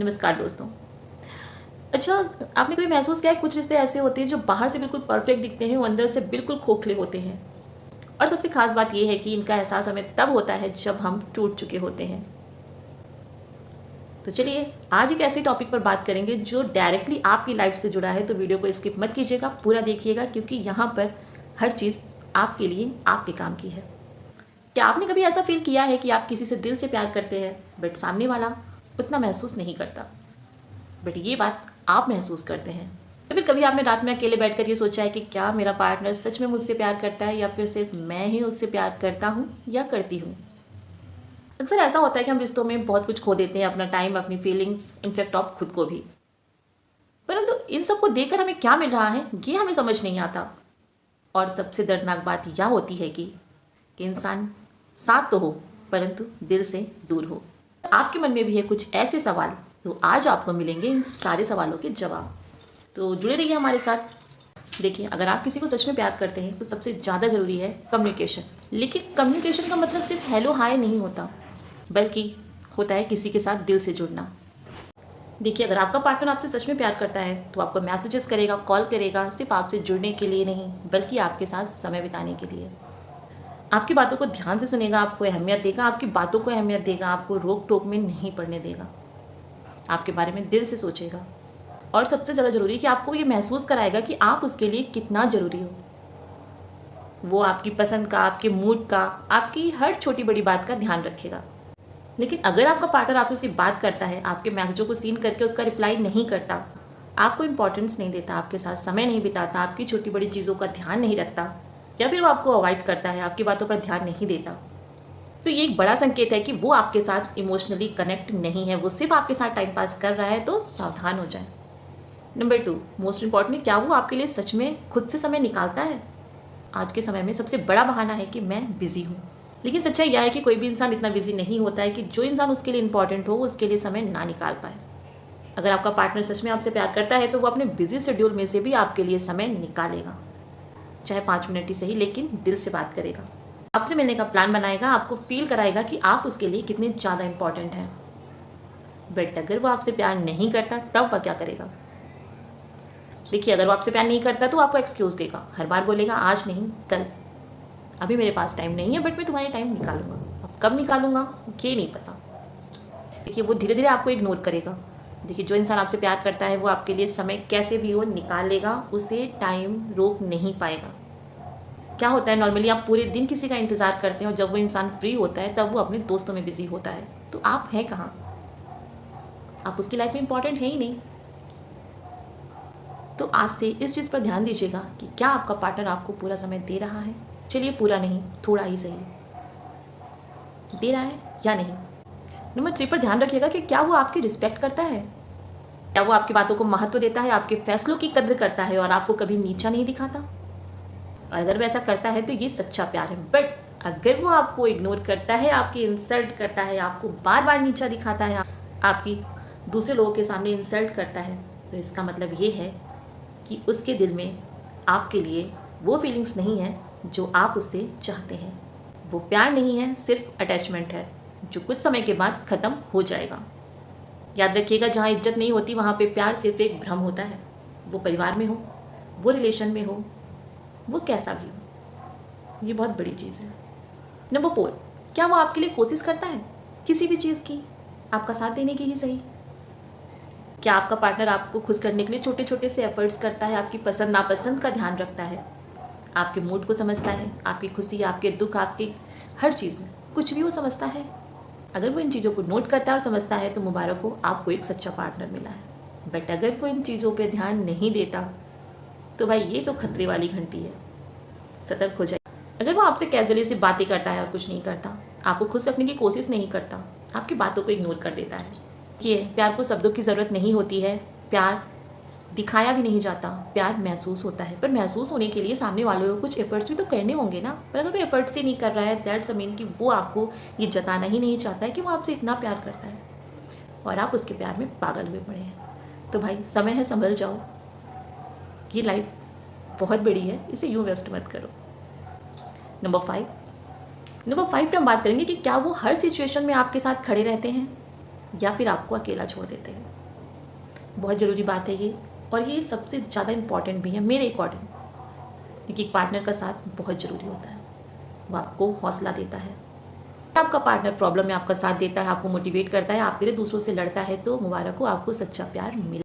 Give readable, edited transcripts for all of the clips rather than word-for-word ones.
नमस्कार दोस्तों। अच्छा, आपने कभी महसूस किया है कुछ रिश्ते ऐसे होते हैं जो बाहर से बिल्कुल परफेक्ट दिखते हैं और अंदर से बिल्कुल खोखले होते हैं। और सबसे खास बात यह है कि इनका एहसास हमें तब होता है जब हम टूट चुके होते हैं। तो चलिए आज एक ऐसे टॉपिक पर बात करेंगे जो डायरेक्टली आपकी लाइफ से जुड़ा है। तो वीडियो को स्किप मत कीजिएगा, पूरा देखिएगा, क्योंकि यहाँ पर हर चीज़ आपके लिए आपके काम की है। क्या आपने कभी ऐसा फील किया है कि आप किसी से दिल से प्यार करते हैं बट सामने वाला उतना महसूस नहीं करता, बट ये बात आप महसूस करते हैं? या फिर कभी आपने रात में अकेले बैठकर ये सोचा है कि क्या मेरा पार्टनर सच में मुझसे प्यार करता है या फिर सिर्फ मैं ही उससे प्यार करता हूँ या करती हूँ? अक्सर ऐसा होता है कि हम रिश्तों में बहुत कुछ खो देते हैं, अपना टाइम, अपनी फीलिंग्स, इनफैक्ट आप खुद को भी। परंतु इन सबको देखकर हमें क्या मिल रहा है ये हमें समझ नहीं आता। और सबसे दर्दनाक बात यह होती है कि इंसान साथ तो हो परंतु दिल से दूर हो। आपके मन में भी है कुछ ऐसे सवाल, तो आज आपको मिलेंगे इन सारे सवालों के जवाब। तो जुड़े रहिए हमारे साथ। देखिए, अगर आप किसी को सच में प्यार करते हैं तो सबसे ज़्यादा ज़रूरी है कम्युनिकेशन। लेकिन कम्युनिकेशन का मतलब सिर्फ हेलो हाय नहीं होता, बल्कि होता है किसी के साथ दिल से जुड़ना। देखिए, अगर आपका पार्टनर आपसे सच में प्यार करता है तो आपको मैसेजेस करेगा, कॉल करेगा, सिर्फ आपसे जुड़ने के लिए नहीं बल्कि आपके साथ समय बिताने के लिए। आपकी बातों को ध्यान से सुनेगा, आपको अहमियत देगा, आपकी बातों को अहमियत देगा, आपको रोक टोक में नहीं पड़ने देगा, आपके बारे में दिल से सोचेगा। और सबसे ज़्यादा ज़रूरी कि आपको ये महसूस कराएगा कि आप उसके लिए कितना ज़रूरी हो। वो आपकी पसंद का, आपके मूड का, आपकी हर छोटी बड़ी बात का ध्यान रखेगा। लेकिन अगर आपका पार्टनर आपसे सिर्फ बात करता है, आपके मैसेजों को सीन करके उसका रिप्लाई नहीं करता, आपको इंपॉर्टेंस नहीं देता, आपके साथ समय नहीं बिताता, आपकी छोटी बड़ी चीज़ों का ध्यान नहीं रखता, या फिर वो आपको अवॉइड करता है, आपकी बातों पर ध्यान नहीं देता, तो ये एक बड़ा संकेत है कि वो आपके साथ इमोशनली कनेक्ट नहीं है, वो सिर्फ आपके साथ टाइम पास कर रहा है। तो सावधान हो जाए। नंबर 2, मोस्ट इम्पॉर्टेंटली, क्या वो आपके लिए सच में खुद से समय निकालता है? आज के समय में सबसे बड़ा बहाना है कि मैं बिज़ी हूँ। लेकिन सच्चाई यह है कि कोई भी इंसान इतना बिजी नहीं होता है कि जो इंसान उसके लिए इंपॉर्टेंट हो उसके लिए समय ना निकाल पाए। अगर आपका पार्टनर सच में आपसे प्यार करता है तो वो अपने बिजी शेड्यूल में से भी आपके लिए समय निकालेगा, चाहे 5 मिनट ही सही, लेकिन दिल से बात करेगा, आपसे मिलने का प्लान बनाएगा, आपको फील कराएगा कि आप उसके लिए कितने ज़्यादा इंपॉर्टेंट हैं। बट अगर वो आपसे प्यार नहीं करता तब वह क्या करेगा? देखिए, अगर वो आपसे प्यार नहीं करता तो आपको एक्सक्यूज़ देगा, हर बार बोलेगा आज नहीं कल, अभी मेरे पास टाइम नहीं है, बट मैं तुम्हारे टाइम निकालूंगा। अब कब निकालूंगा ये नहीं पता। देखिए, वो धीरे धीरे आपको इग्नोर करेगा। देखिए, जो इंसान आपसे प्यार करता है वो आपके लिए समय कैसे भी हो निकाल लेगा, उसे टाइम रोक नहीं पाएगा। क्या होता है, नॉर्मली आप पूरे दिन किसी का इंतज़ार करते हैं और जब वो इंसान फ्री होता है तब वो अपने दोस्तों में बिजी होता है, तो आप हैं कहाँ? आप उसकी लाइफ में इंपॉर्टेंट है ही नहीं। तो आज से इस चीज़ पर ध्यान दीजिएगा कि क्या आपका पार्टनर आपको पूरा समय दे रहा है। चलिए, पूरा नहीं, थोड़ा ही सही दे रहा है या नहीं। नंबर 3 पर ध्यान रखिएगा कि क्या वो आपकी रिस्पेक्ट करता है, क्या वो आपकी बातों को महत्व देता है, आपके फैसलों की कद्र करता है और आपको कभी नीचा नहीं दिखाता। और अगर वो ऐसा करता है तो ये सच्चा प्यार है। बट अगर वो आपको इग्नोर करता है, आपकी इंसल्ट करता है, आपको बार बार नीचा दिखाता है, आपकी दूसरे लोगों के सामने इंसल्ट करता है, तो इसका मतलब ये है कि उसके दिल में आपके लिए वो फीलिंग्स नहीं है जो आप उससे चाहते हैं। वो प्यार नहीं है, सिर्फ अटैचमेंट है जो कुछ समय के बाद ख़त्म हो जाएगा। याद रखिएगा, जहाँ इज्जत नहीं होती वहाँ पे प्यार सिर्फ एक भ्रम होता है। वो परिवार में हो, वो रिलेशन में हो, वो कैसा भी हो, ये बहुत बड़ी चीज़ है। नंबर 4, क्या वो आपके लिए कोशिश करता है किसी भी चीज़ की, आपका साथ देने की ही सही? क्या आपका पार्टनर आपको खुश करने के लिए छोटे छोटे से एफर्ट्स करता है, आपकी पसंद नापसंद का ध्यान रखता है, आपके मूड को समझता है, आपकी खुशी, आपके दुख, आपकी हर चीज़ में कुछ भी वो समझता है? अगर वो इन चीज़ों को नोट करता है और समझता है तो मुबारक हो, आपको एक सच्चा पार्टनर मिला है। बट अगर वो इन चीज़ों पे ध्यान नहीं देता तो भाई ये तो खतरे वाली घंटी है, सतर्क हो जाए। अगर वो आपसे कैजुअली से बातें करता है और कुछ नहीं करता, आपको खुश रखने की कोशिश नहीं करता, आपकी बातों को इग्नोर कर देता है, ये प्यार को शब्दों की ज़रूरत नहीं होती है, प्यार दिखाया भी नहीं जाता, प्यार महसूस होता है। पर महसूस होने के लिए सामने वालों को कुछ एफर्ट्स भी तो करने होंगे ना। पर अगर वो एफर्ट्स ही नहीं कर रहा है, दैट्स मीन कि वो आपको ये जताना ही नहीं चाहता है कि वो आपसे इतना प्यार करता है और आप उसके प्यार में पागल हुए पड़े हैं। तो भाई समय है, संभल जाओ, ये लाइफ बहुत बड़ी है, इसे यूँ वेस्ट मत करो। नंबर 5 पे हम बात करेंगे कि क्या वो हर सिचुएशन में आपके साथ खड़े रहते हैं। या फिर आपको अकेला छोड़ देते हैं। बहुत ज़रूरी बात है ये, और ये सबसे ज़्यादा इम्पॉर्टेंट भी है मेरे अकॉर्डिंग, क्योंकि एक पार्टनर का साथ बहुत ज़रूरी होता है। वो आपको हौसला देता है। आपका पार्टनर प्रॉब्लम में आपका साथ देता है, आपको मोटिवेट करता है, आपके लिए दूसरों से लड़ता है, तो मुबारक हो, आपको सच्चा प्यार मिला।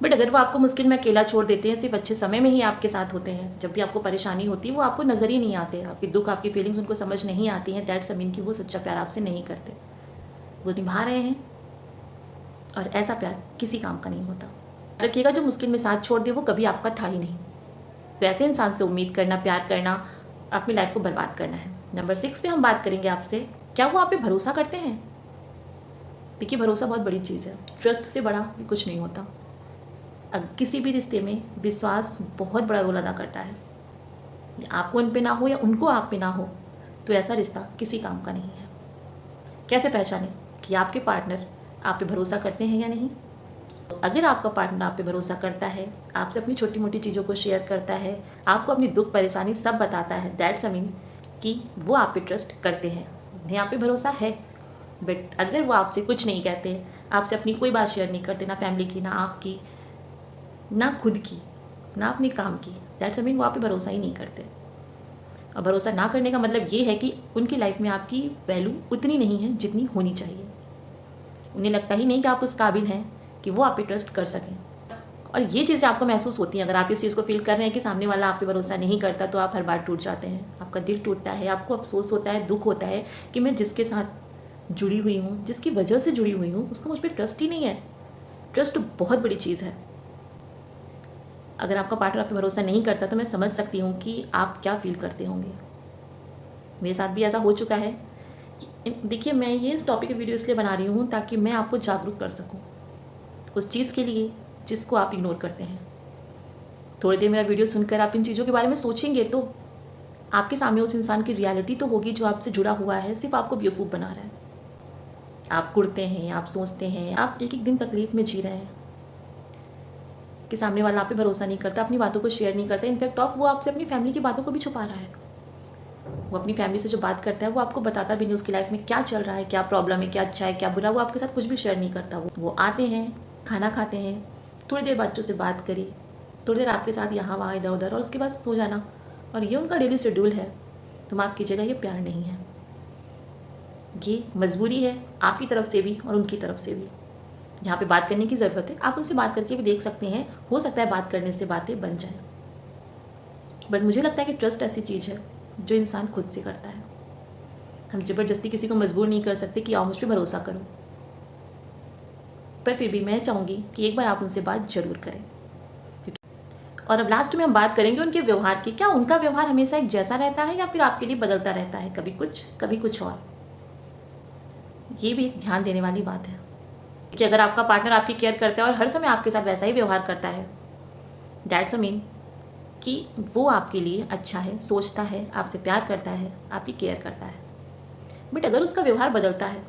बट अगर वो आपको मुश्किल में अकेला छोड़ देते हैं, सिर्फ अच्छे समय में ही आपके साथ होते हैं, जब भी आपको परेशानी होती है वो आपको नज़र ही नहीं आते, आपके दुख आपकी फीलिंग्स उनको समझ नहीं आती हैं, दैट्स मीन कि वो सच्चा प्यार आपसे नहीं करते, वो निभा रहे हैं, और ऐसा प्यार किसी काम का नहीं होता। रखिएगा, जो मुश्किल में साथ छोड़ दे वो कभी आपका था ही नहीं। तो ऐसे इंसान से उम्मीद करना, प्यार करना, अपनी लाइफ को बर्बाद करना है। नंबर 6 पे हम बात करेंगे आपसे, क्या वो आप पे भरोसा करते हैं? देखिए, भरोसा बहुत बड़ी चीज़ है, ट्रस्ट से बड़ा भी कुछ नहीं होता। किसी भी रिश्ते में विश्वास बहुत बड़ा रोल अदा करता है। आपको उन पे ना हो या उनको आप पे ना हो, तो ऐसा रिश्ता किसी काम का नहीं है। कैसे पहचानें कि आपके पार्टनर आप पे भरोसा करते हैं या नहीं? तो अगर आपका पार्टनर आप पे भरोसा करता है, आपसे अपनी छोटी मोटी चीज़ों को शेयर करता है, आपको अपनी दुख परेशानी सब बताता है, दैट्स मीन कि वो आप पे ट्रस्ट करते हैं, उन्हें आप पे भरोसा है। बट अगर वो आपसे कुछ नहीं कहते, आपसे अपनी कोई बात शेयर नहीं करते, ना फैमिली की, ना आपकी, ना खुद की, ना अपने काम की, दैट्स मीन वो आप पे भरोसा ही नहीं करते। और भरोसा ना करने का मतलब ये है कि उनकी लाइफ में आपकी वैल्यू उतनी नहीं है जितनी होनी चाहिए। उन्हें लगता ही नहीं कि आप उस काबिल हैं कि वो आप पे ट्रस्ट कर सकें। और ये चीज़ें आपको महसूस होती हैं, अगर आप इस चीज़ को फील कर रहे हैं कि सामने वाला आप पे भरोसा नहीं करता, तो आप हर बार टूट जाते हैं, आपका दिल टूटता है, आपको अफसोस होता है, दुख होता है कि मैं जिसके साथ जुड़ी हुई हूँ, जिसकी वजह से जुड़ी हुई हूँ, उसका मुझ पर ट्रस्ट ही नहीं है। ट्रस्ट बहुत बड़ी चीज़ है। अगर आपका पार्टनर आप पे भरोसा नहीं करता, तो मैं समझ सकती हूँ कि आप क्या फील करते होंगे। मेरे साथ भी ऐसा हो चुका है। देखिए, मैं ये इस टॉपिक की वीडियो इसलिए बना रही हूँ ताकि मैं आपको जागरूक कर सकूँ उस चीज़ के लिए जिसको आप इग्नोर करते हैं। थोड़ी देर मेरा वीडियो सुनकर आप इन चीज़ों के बारे में सोचेंगे तो आपके सामने उस इंसान की रियलिटी तो होगी जो आपसे जुड़ा हुआ है, सिर्फ आपको बेवकूफ़ बना रहा है। आप कुड़ते हैं, आप सोचते हैं, आप एक एक दिन तकलीफ़ में जी रहे हैं कि सामने वाला आप पे भरोसा नहीं करता, अपनी बातों को शेयर नहीं करता। इनफैक्ट वो आपसे अपनी फैमिली की बातों को भी छुपा रहा है। वो अपनी फैमिली से जो बात करता है वो आपको बताता भी नहीं, उसकी लाइफ में क्या चल रहा है, क्या प्रॉब्लम है, क्या अच्छा है, क्या बुरा, वो आपके साथ कुछ भी शेयर नहीं करता। वो आते हैं, खाना खाते हैं, थोड़ी देर बच्चों से बात करी, थोड़ी देर आपके साथ यहाँ वहाँ इधर उधर, और उसके बाद सो जाना, और ये उनका डेली शेड्यूल है। तो माफ़ कीजिएगा, ये प्यार नहीं है, ये मजबूरी है आपकी तरफ से भी और उनकी तरफ से भी। यहाँ पे बात करने की ज़रूरत है, आप उनसे बात करके भी देख सकते हैं, हो सकता है बात करने से बातें बन जाएं। बट मुझे लगता है कि ट्रस्ट ऐसी चीज़ है जो इंसान खुद से करता है। हम ज़बरदस्ती किसी को मजबूर नहीं कर सकते कि आओ मुझ पर भरोसा करो, पर फिर भी मैं चाहूँगी कि एक बार आप उनसे बात ज़रूर करें। और अब लास्ट में हम बात करेंगे उनके व्यवहार की। क्या उनका व्यवहार हमेशा एक जैसा रहता है या फिर आपके लिए बदलता रहता है, कभी कुछ और? ये भी ध्यान देने वाली बात है कि अगर आपका पार्टनर आपकी केयर करता है और हर समय आपके साथ वैसा ही व्यवहार करता है, दैट्स मीन कि वो आपके लिए अच्छा है, सोचता है, आपसे प्यार करता है, आपकी केयर करता है। बट अगर उसका व्यवहार बदलता है,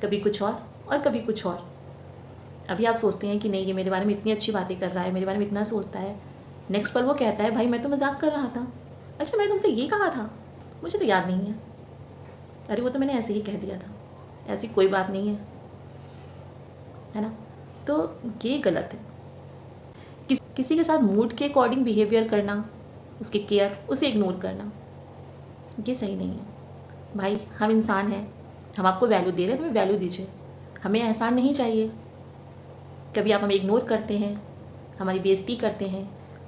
कभी कुछ और कभी कुछ और, अभी आप सोचते हैं कि नहीं, ये मेरे बारे में इतनी अच्छी बातें कर रहा है, मेरे बारे में इतना सोचता है, नेक्स्ट पल वो कहता है भाई मैं तो मजाक कर रहा था, अच्छा मैं तुमसे ये कहा था, मुझे तो याद नहीं है, अरे वो तो मैंने ऐसे ही कह दिया था, ऐसी कोई बात नहीं है ना। तो ये गलत है। किसी के साथ मूड के अकॉर्डिंग बिहेवियर करना, उसकी केयर, उसे इग्नोर करना, ये सही नहीं है। भाई हम इंसान हैं, हम आपको वैल्यू दे रहे हैं तो हमें वैल्यू दीजिए, हमें एहसान नहीं चाहिए। कभी आप हमें इग्नोर करते हैं, हमारी बेइज्जती करते हैं,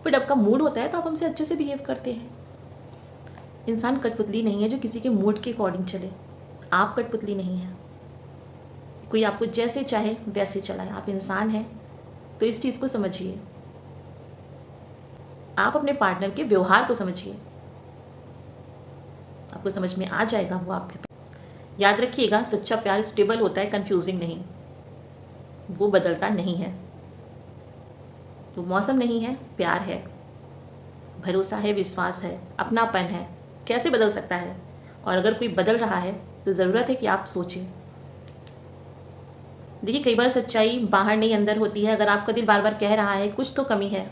बट आपका मूड होता है तो आप हमसे अच्छे से बिहेव करते हैं। इंसान कठपुतली नहीं है जो किसी के मूड के अकॉर्डिंग चले, आप कठपुतली नहीं हैं, कोई आपको जैसे चाहे वैसे चलाए, आप इंसान हैं। तो इस चीज़ को समझिए, आप अपने पार्टनर के व्यवहार को समझिए, आपको समझ में आ जाएगा वो आपके। याद रखिएगा, सच्चा प्यार स्टेबल होता है, कंफ्यूजिंग नहीं, वो बदलता नहीं है, वो मौसम नहीं है, प्यार है, भरोसा है, विश्वास है, अपनापन है। कैसे बदल सकता है? और अगर कोई बदल रहा है तो ज़रूरत है कि आप सोचें। देखिए, कई बार सच्चाई बाहर नहीं अंदर होती है। अगर आपका दिल बार बार कह रहा है कुछ तो कमी है,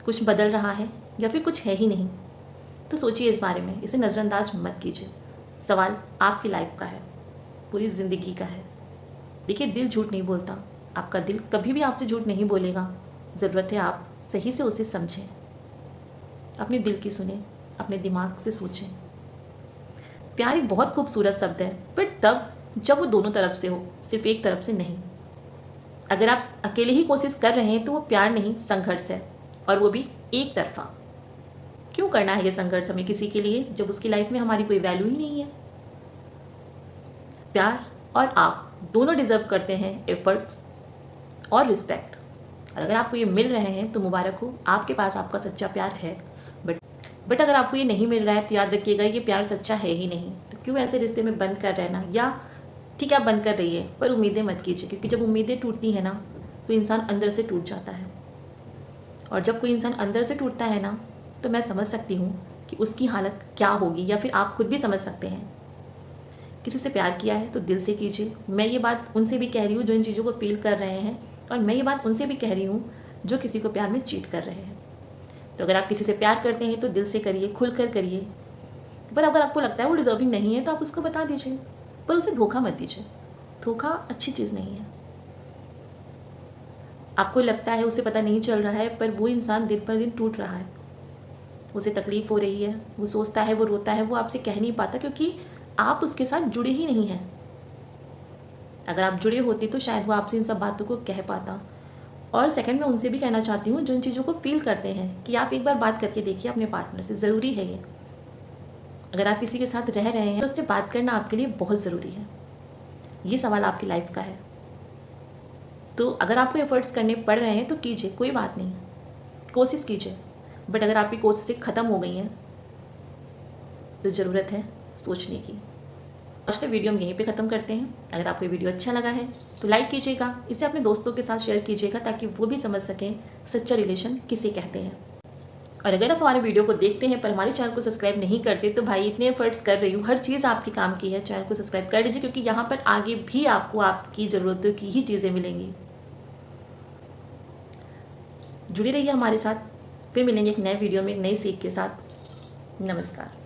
कुछ बदल रहा है, या फिर कुछ है ही नहीं, तो सोचिए इस बारे में, इसे नज़रअंदाज मत कीजिए। सवाल आपकी लाइफ का है, पूरी ज़िंदगी का है। देखिए, दिल झूठ नहीं बोलता, आपका दिल कभी भी आपसे झूठ नहीं बोलेगा। ज़रूरत है आप सही से उसे समझें, अपने दिल की सुने, अपने दिमाग से सोचें। प्यार एक बहुत खूबसूरत शब्द है, पर तब जब वो दोनों तरफ से हो, सिर्फ एक तरफ से नहीं। अगर आप अकेले ही कोशिश कर रहे हैं तो वो प्यार नहीं, संघर्ष है, और वो भी एक तरफा। क्यों करना है ये संघर्ष हमें किसी के लिए जब उसकी लाइफ में हमारी कोई वैल्यू ही नहीं है। प्यार और आप दोनों डिज़र्व करते हैं एफर्ट्स और रिस्पेक्ट। और अगर आपको ये मिल रहे हैं तो मुबारक हो, आपके पास आपका सच्चा प्यार है। बट अगर आपको ये नहीं मिल रहा है तो याद रखिएगा, ये प्यार सच्चा है ही नहीं। तो क्यों ऐसे रिश्ते में बंद कर रहना, या ठीक है आप बंद कर रही है पर उम्मीदें मत कीजिए, क्योंकि जब उम्मीदें टूटती हैं ना तो इंसान अंदर से टूट जाता है। और जब कोई इंसान अंदर से टूटता है ना तो मैं समझ सकती हूँ कि उसकी हालत क्या होगी, या फिर आप खुद भी समझ सकते हैं। किसी से प्यार किया है तो दिल से कीजिए। मैं ये बात उनसे भी कह रही हूँ जो इन चीज़ों को फील कर रहे हैं, और मैं ये बात उनसे भी कह रही हूँ जो किसी को प्यार में चीट कर रहे हैं। तो अगर आप किसी से प्यार करते हैं तो दिल से करिए, खुल कर करिए। पर अगर आपको लगता है वो डिज़र्विंग नहीं है तो आप उसको बता दीजिए, पर उसे धोखा मत दीजिए। धोखा अच्छी चीज़ नहीं है। आपको लगता है उसे पता नहीं चल रहा है, पर वो इंसान दिन पर दिन टूट रहा है, उसे तकलीफ़ हो रही है, वो सोचता है, वो रोता है, वो आपसे कह नहीं पाता क्योंकि आप उसके साथ जुड़े ही नहीं हैं। अगर आप जुड़े होती तो शायद वो आपसे इन सब बातों को कह पाता। और सेकंड, मैं उनसे भी कहना चाहती हूँ जो इन चीज़ों को फील करते हैं, कि आप एक बार बात करके देखिए अपने पार्टनर से, ज़रूरी है ये। अगर आप किसी के साथ रह रहे हैं तो उससे बात करना आपके लिए बहुत ज़रूरी है। ये सवाल आपकी लाइफ का है। तो अगर आपको एफर्ट्स करने पड़ रहे हैं तो कीजिए, कोई बात नहीं, कोशिश कीजिए। बट अगर आपकी कोशिशें ख़त्म हो गई हैं तो ज़रूरत है सोचने की। आज का वीडियो हम यहीं पे ख़त्म करते हैं। अगर आपको ये वीडियो अच्छा लगा है तो लाइक कीजिएगा, इसे अपने दोस्तों के साथ शेयर कीजिएगा ताकि वो भी समझ सकें सच्चा रिलेशन किसे कहते हैं। और अगर आप हमारे वीडियो को देखते हैं पर हमारे चैनल को सब्सक्राइब नहीं करते तो भाई, इतने एफर्ट्स कर रही हूँ, हर चीज़ आपके काम की है, चैनल को सब्सक्राइब कर लीजिए, क्योंकि यहाँ पर आगे भी आपको आपकी ज़रूरतों की ही चीज़ें मिलेंगी। जुड़े रहिए हमारे साथ, फिर मिलेंगे एक नए वीडियो में एक नई सीख के साथ। नमस्कार।